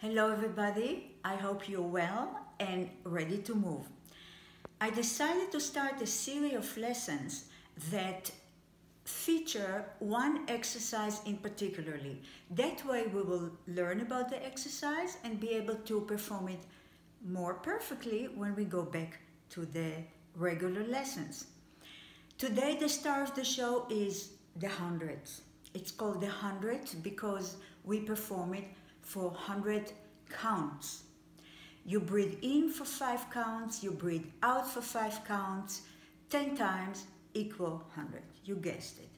Hello everybody, I hope you're well and ready to move. I decided to start a series of lessons that feature one exercise in particularly. That way we will learn about the exercise and be able to perform it more perfectly when we go back to the regular lessons. Today the star of the show is the hundreds. It's called the hundreds because we perform it for 100 counts. You breathe in for 5 counts, you breathe out for 5 counts, 10 times equal 100. You guessed it.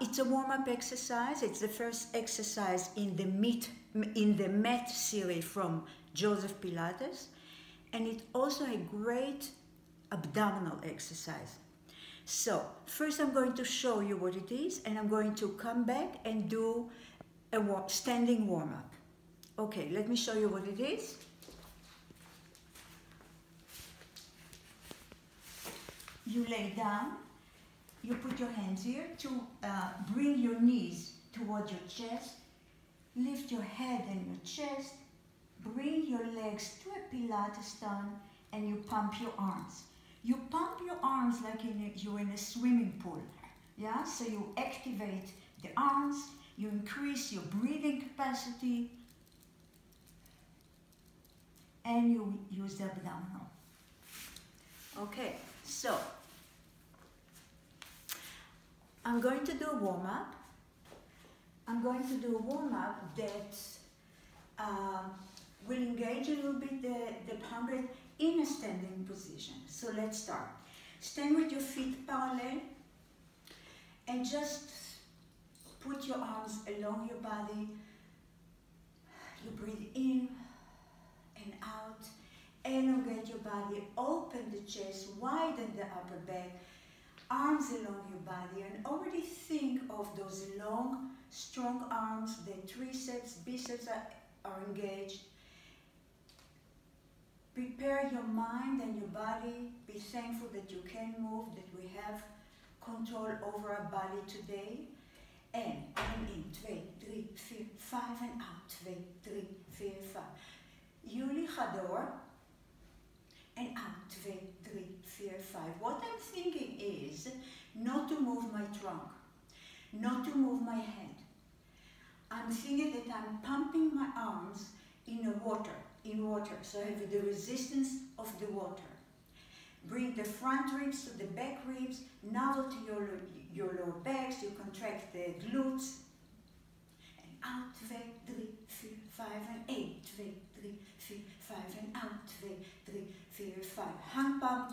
It's a warm-up exercise. It's the first exercise in the mat series from Joseph Pilates, and it's also a great abdominal exercise. So first I'm going to show you what it is, and I'm going to come back and do a standing warm-up. Okay, let me show you what it is. You lay down, you put your hands here to bring your knees towards your chest, lift your head and your chest, bring your legs to a Pilates stance, and you pump your arms. You pump your arms like you're in a swimming pool, yeah? So you activate the arms, you increase your breathing capacity, and you use the abdominal. Okay, so I'm going to do a warm-up. I'm going to do a warm-up that will engage a little bit the 100 in a standing position. So let's start. Stand with your feet parallel and just put your arms along your body. You breathe in and out. Elongate your body, open the chest, widen the upper back, arms along your body, and already think of those long, strong arms. The triceps, biceps are engaged. Prepare your mind and your body. Be thankful that you can move, that we have control over our body today. And in 2, 3, 4, 5 and out. 2, 3, 4, 5. Yuli Chador and out. 2, 3, 4, 5. What I'm thinking is not to move my trunk, not to move my head. I'm thinking that I'm pumping my arms in water, so I have the resistance of the water. Bring the front ribs to the back ribs, navel to your lower backs, you contract the glutes. And out, 2, 3, 4, 5 and 8, 2, 3, 4, 5 and out, 2, 3, 4, 5. Hand pump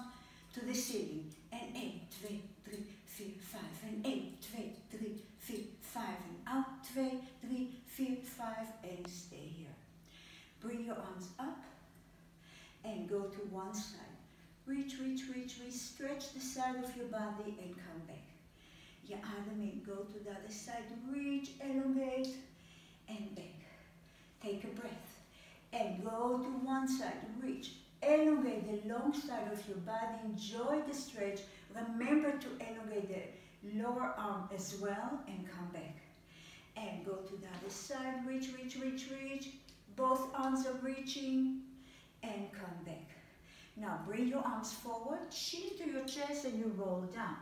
to the ceiling, and 8, 2, 3, 4, 5 and 8, 2, 3, 4, 5 and out, 2, 3, 4, 5 and stay here. Bring your arms up and go to one side. Reach, reach, reach, reach, stretch the side of your body and come back. Your other knee, go to the other side, reach, elongate, and back. Take a breath and go to one side, reach, elongate the long side of your body, enjoy the stretch. Remember to elongate the lower arm as well and come back. And go to the other side, reach, reach, reach, reach. Both arms are reaching and come back. Now bring your arms forward, chin to your chest and you roll down.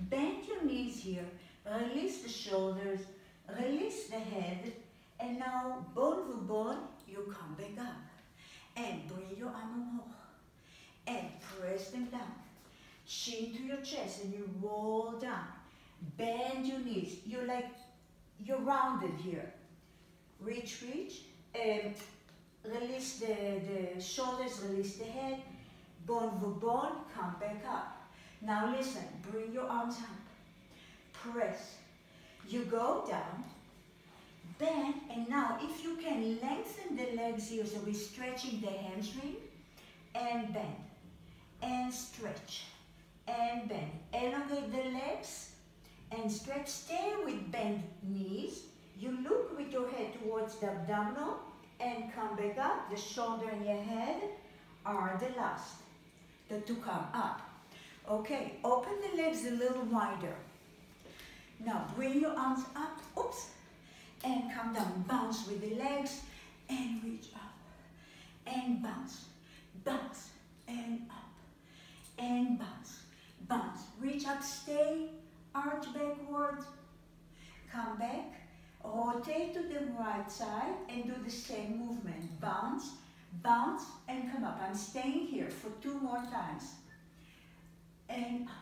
Bend your knees here, release the shoulders, release the head, and now bone to bone, you come back up. And bring your arm hoch and press them down. Chin to your chest and you roll down. Bend your knees, you're rounded here. Reach, reach, and release the shoulders, release the head, bone to bone, come back up. Now listen, bring your arms up, press. You go down, bend, and now if you can lengthen the legs here, so we're stretching the hamstring, and bend, and stretch, and bend. Elongate the legs, and stretch, stay with bent knees. You look with your head towards the abdominal, and come back up. The shoulder and your head are the last to come up. Okay, open the legs a little wider. Now bring your arms up, oops, and come down. Bounce with the legs and reach up, and bounce, bounce, and up, and bounce, bounce. Reach up, stay, arch backward, come back, rotate to the right side and do the same movement. Bounce, bounce, and come up. I'm staying here for 2 more times. And up.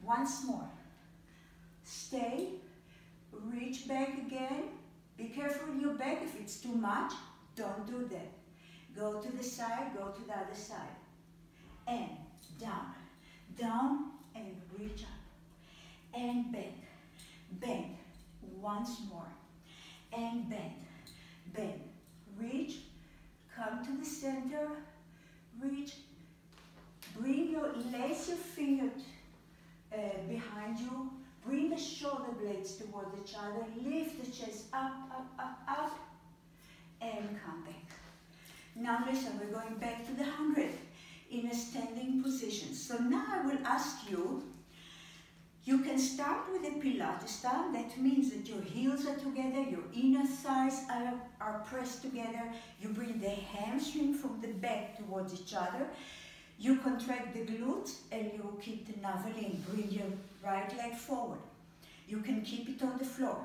Once more. Stay, reach back again. Be careful with your back. If it's too much, don't do that. Go to the side, go to the other side. And down, down, and reach up. And bend, bend. Once more. And bend, bend. Reach, come to the center, reach. Bring your, lace your fingers behind you. Bring the shoulder blades towards each other. Lift the chest up, up, up, up. And come back. Now listen, we're going back to the 100 in a standing position. So now I will ask you, you can start with a Pilates style. That means that your heels are together, your inner thighs are pressed together. You bring the hamstring from the back towards each other. You contract the glutes and you keep the navel in. Bring your right leg forward. You can keep it on the floor.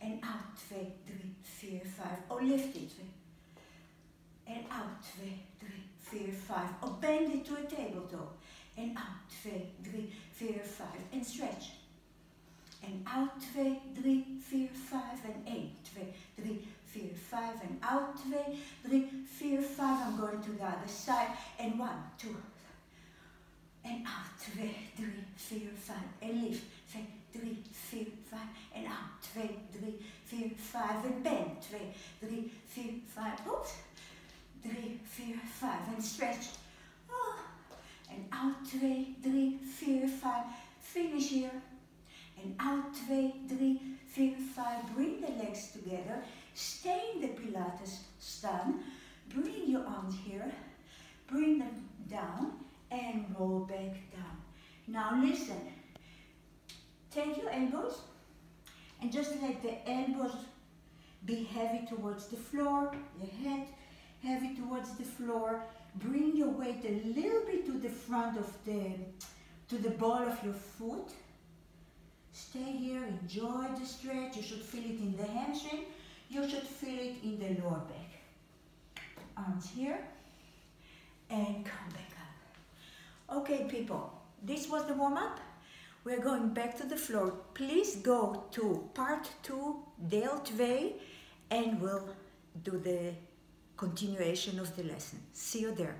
And out, 2, 3, 4, 5. Or lift it. And out, 2, 3, 4, 5. Or bend it to a tabletop. And out, 2, 3, 4, 5. And stretch. And out, 2, 3, 4, 5. And 8, 2, 3, 4, 5. And out, 2, 3, 4, 5. I'm going to the other side. And 1, 2. And out, 2, 3, 4, 5. And lift. 2, 3, 4, 5. And out, 2, 3, 4, 5. And bend. 2, 3, 4, 5. Oops. 3, 4, 5. And stretch. Oh. And out, 2, 3, 4, 5. Finish here. And out, 2, 3, 4, 5. Bring the legs together. Stay in the Pilates stand. Bring your arms here. Bring them down and roll back down. Now listen. Take your elbows and just let the elbows be heavy towards the floor. Your head heavy towards the floor. Bring your weight a little bit to the front of to the ball of your foot. Stay here, enjoy the stretch. You should feel it in the hamstring. You should feel it in the lower back. Arms here and come back up. Okay, people, this was the warm-up. We're going back to the floor. Please go to part 2, deel 2, and we'll do the continuation of the lesson. See you there.